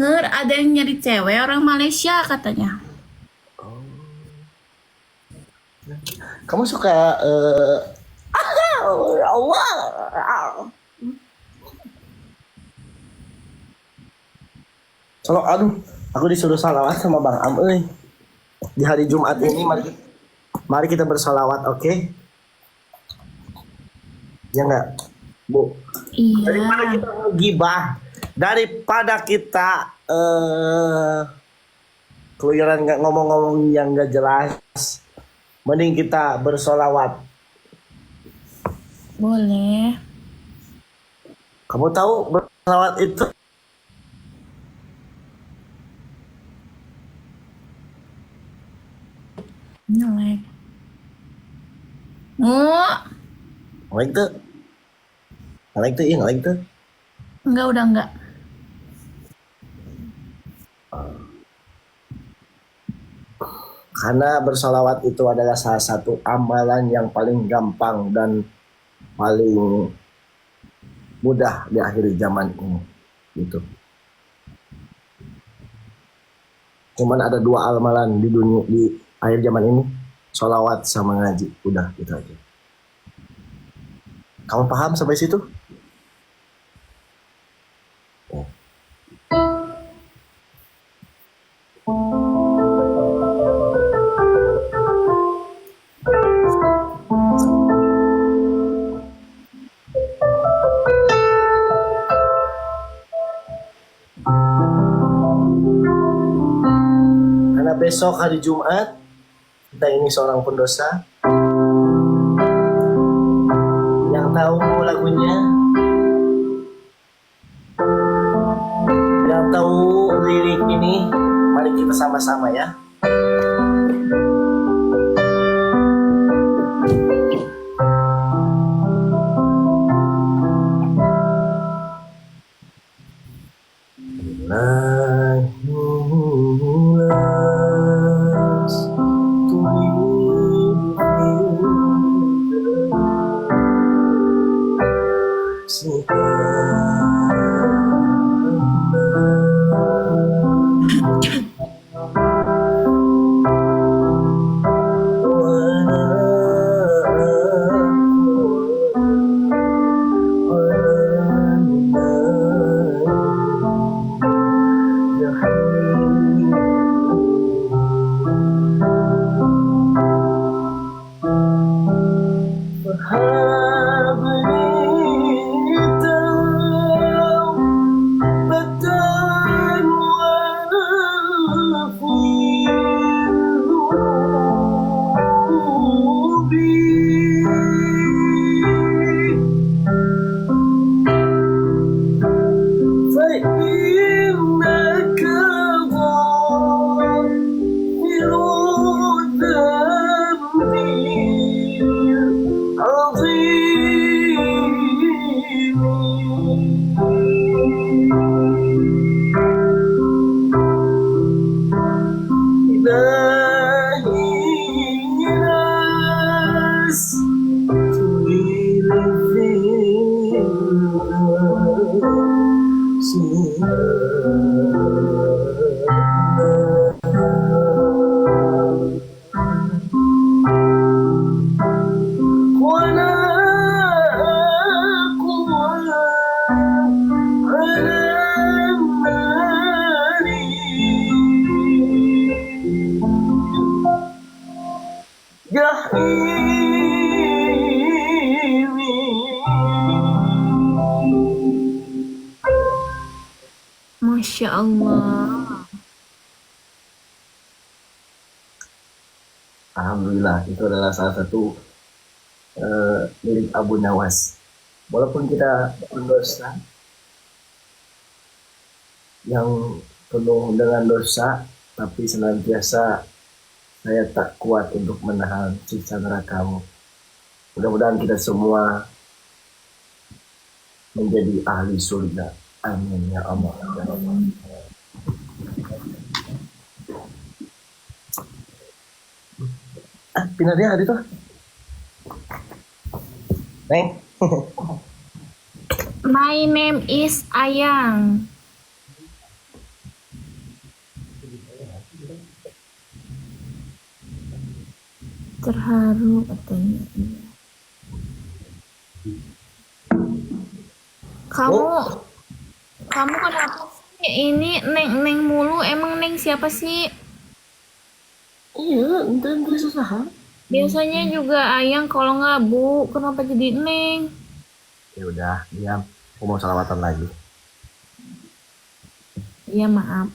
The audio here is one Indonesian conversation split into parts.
denger ada yang nyari cewek orang Malaysia katanya. Oh. Kamu suka Allah. Kalau aduh, aku disuruh salawat sama Bang Am, di hari Jumat ini mari kita bersalawat, oke? Ya nggak, Bu? Daripada Iya. kita ngegibah, daripada kita keluyuran nggak ngomong-ngomong yang nggak jelas, mending kita bersolawat. Boleh. Kamu tahu bersolawat itu? Nyelek. Oh, Ngelek tuh, ngelek tuh, iya ngelek tuh. enggak udah enggak. Karena bersolawat itu adalah salah satu amalan yang paling gampang dan paling mudah di akhir zaman ini, gitu. Cuman ada dua amalan di dunia di akhir zaman ini, solawat sama ngaji, udah gitu aja. Kamu paham sampai situ? Karena besok hari Jumat, kita ini seorang pendosa. Yang tahu lagunya, yang tahu lirik ini, mari kita sama-sama ya. Masya Allah. Alhamdulillah, itu adalah salah satu milik Abu Nawas. Walaupun kita berdosa yang penuh dengan dosa, tapi senantiasa saya tak kuat untuk menahan siksa nerakamu. Mudah-mudahan kita semua menjadi ahli surga. Amin ya Allah. Ya Allah. Pindah dia hari itu. Neng. My name is Ayang. Terharu katanya. Iya. Kamu Oh, kamu kenapa sih ini neng mulu? Emang neng siapa sih? iya, ente susah. Biasanya juga ayang kalau nggak bu, kenapa jadi neng? Ya udah, diam. Aku mau salawatan lagi. Iya maaf.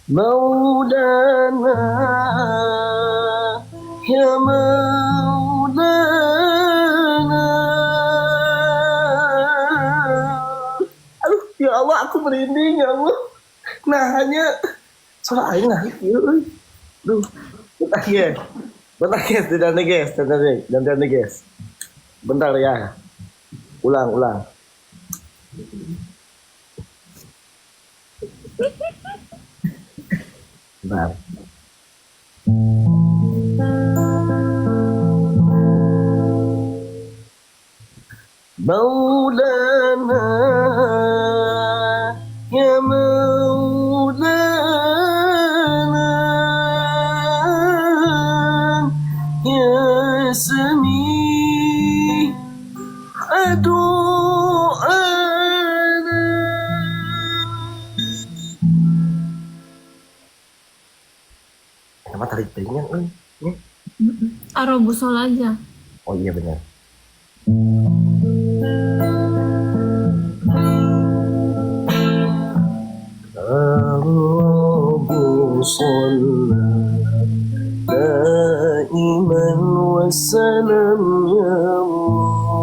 Maulana, ya Maulana. Aduh, ya Allah, aku merinding, ya Allah. Nah, hanya suara aing nah, ya, euy. Duh, bentar ya. Bentar guys, dan guys. Bentar ya. Ulang, ulang. Bentar. Maulana, ya Maulana, ya Sami doana. Kenapa tarik taringnya? Arobusol aja. Oh iya benar. Allahu sallallahu دائما والسلام يا الله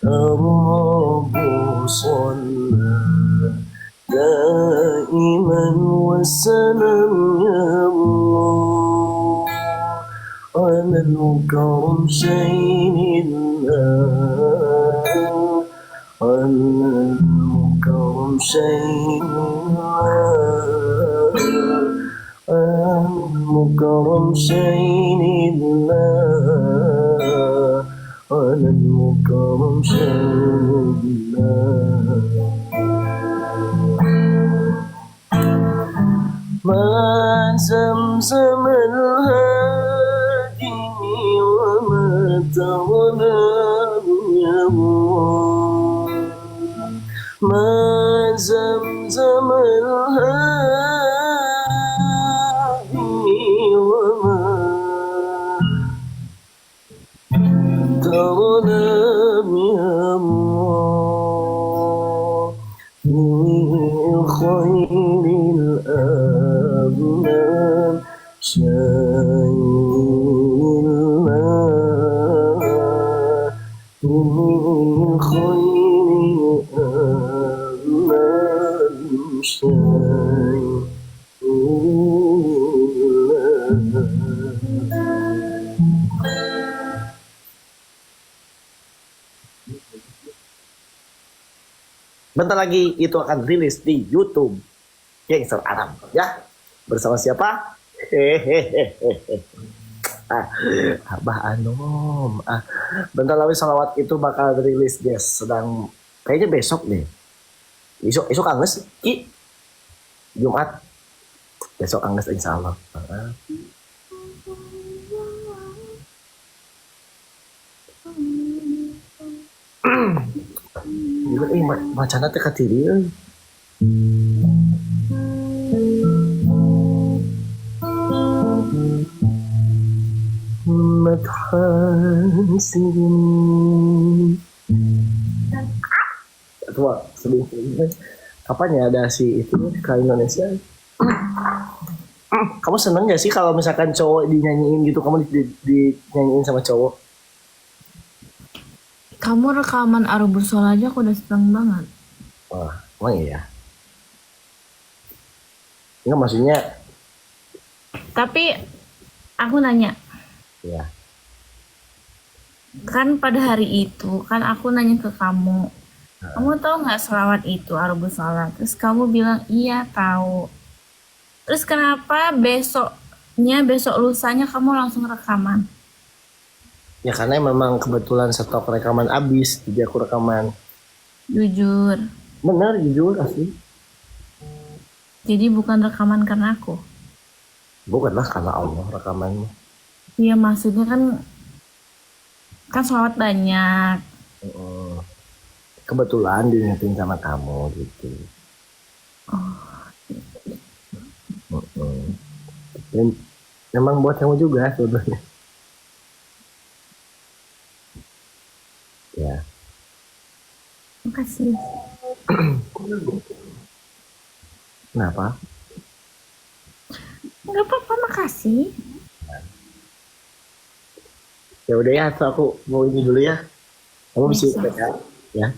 الرب صلى دائما والسلام يا الله على الكرم شين الله على الكرم شين الله المكرم شين الله على المكرم شين الله ما زمزم الهادي وما تغنى يا الله ما زمزم الهادي وما تغنم يا الله في خير الأبنان شايل الله في خير الأبنان شايل Bentar lagi itu akan rilis di YouTube Gangster Aram ya. Bersama siapa? Hehehe. Abah Anom. Bentar lagi salawat itu bakal rilis guys. Sedang kayaknya besok deh. Besok Angges Ki. Jumat. Besok Angges insya Allah. Macana teh katiri euy. Madhan sini. Tua sedih. Kapan ya ada si itu ke Indonesia? Kamu seneng gak sih kalau misalkan cowok dinyanyiin gitu, kamu dinyanyiin sama cowok? Kamu rekaman Arobusol aja aku udah seneng banget. Wah, emang iya. Enggak maksudnya. Tapi aku nanya, Ya. kan pada hari itu kan aku nanya ke kamu, Kamu tahu nggak selawat itu arbus salat? Terus kamu bilang iya tahu. Terus kenapa besok lusanya kamu langsung rekaman? Ya karena memang kebetulan stok rekaman habis, jadi aku rekaman. Jujur. Benar, jujur asli. Jadi bukan rekaman karena aku. Bukanlah karena Allah rekamannya. Iya maksudnya kan kan selawat banyak. Mm. Kebetulan diingetin sama kamu gitu. Mm-mm. Dan memang buat kamu juga sebenarnya. Ya, Makasih. kenapa? Nggak apa-apa makasih. Ya udah ya, so aku mau ini dulu ya. Kamu bisa Bisa. ya. Ya.